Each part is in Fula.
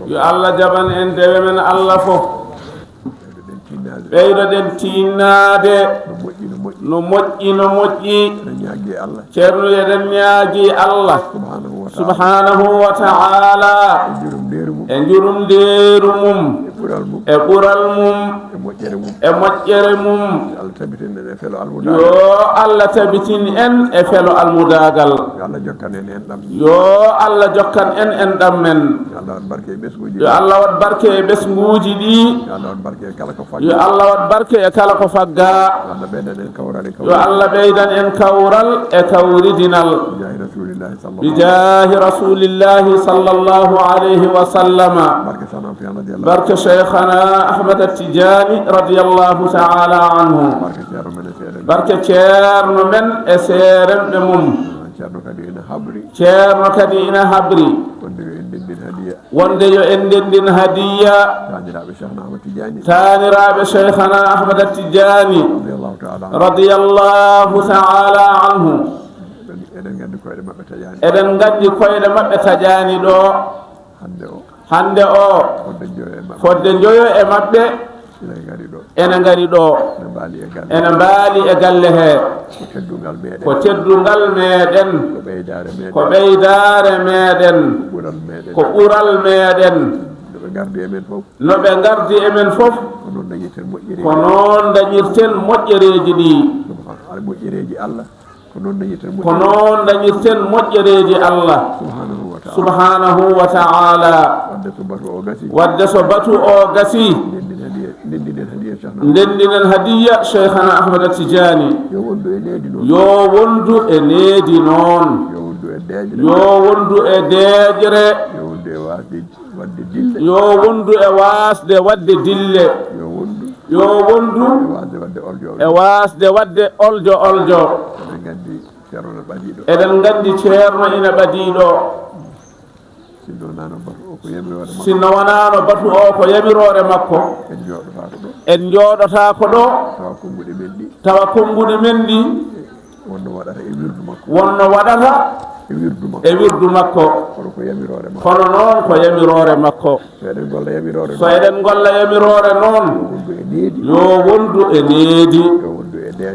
yo Allah jaban en dewe men Allah fof ɓeydo den tinnade no moƴƴi ceerno eɗen ñaagi Allah subhanahu wa ta'ala e jurum ndeeru mum e ɓural mum e moƴƴere mum yo Allah tabitin en e felo almudagal yo Allah jokkan en ɗam men yo Allah wat barke e ɓesguuji ɗi yo Allah wat barke e kala ko fagga yo Allah ɓeydan en kawral e kawridinal bijahi rasulillahi sallallahu alayhi wa sallama barke cheikhana Ahmad At-Tijani radiyallahu ta'ala anhu barke ceerno men e seeremɓe mum ceerno kadi ina habri wonde yo en ndendin hadiya taaniraaɓe cheikhana Ahmad At-Tijani radiyallahu ta'ala anhu eɗen nganndi koyɗe maɓɓe taƴaani ɗo hannde o fodde njoyo e maɓɓe ene ngari ɗo ene mbaali e galle hee ko teddungal meeɗen ko ɓeydaare meeɗen ko ɓural meeɗen no ɓe ngardi e men fof ko noon dañirten moƴƴereeji ɗi ko noon dañirten moƴƴereeji Allah subhanahu wa ta'ala wadde so batu o gasi ndendinen hadiya cheikhana Ahmad At-Tijani yo wondu e needi noon yo wondu e deejre yo wondu e waasde wadde dille yo wondu e waasde wadde oljo eɗen nganndi ceerno ina ɓadiiɗo sinno wonano batu o ko yamirore makko en jooɗota ko ɗo tawa konnguɗi men ɗi wonno waɗata e wirdu makko kono noon ko yamirore makko so eɗen golla yamirore noon yo wondu e needi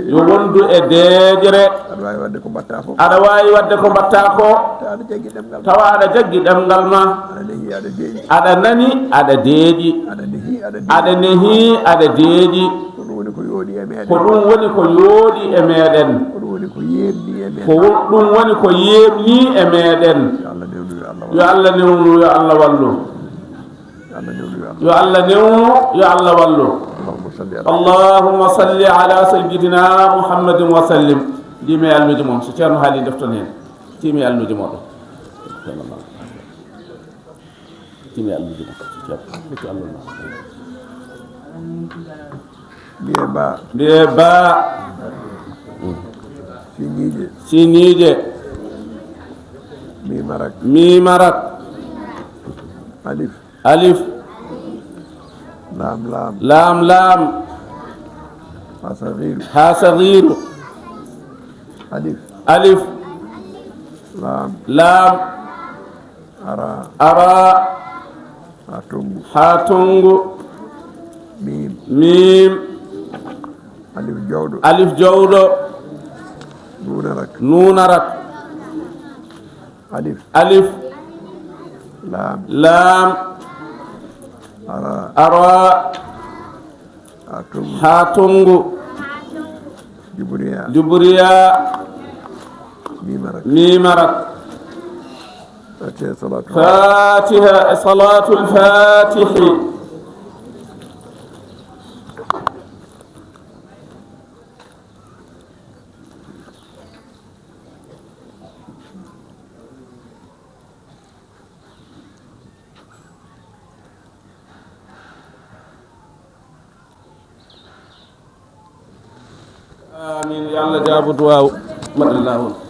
yo wondu e deejre aɗa wawi wadde ko mbatta ko tawa aɗa jaggi ɗemgal ma aɗa nani aɗa deeƴi aɗa nehi aɗa deeƴi ko ɗum woni ko yooɗi e meɗen ko ɗum woni ko yeemni e meɗen yo Allah newnu yo Allah wallu yo Allah newnu yo Allah wallu allahumma salli ala sayyidina muhammadin wa sallim dimi alluji moom so ceerno haali defton hen timi alluji moɗo timi alluji mo ceerno mbiye ba siñiije mimarak alif laam ha sagiru alif laam ara ha tongu mim alif jawɗo nunarak alif laam ara ha tongu juburiya mimarak fatiha salatul fatihi amin ya Allah jabu du'a madallahu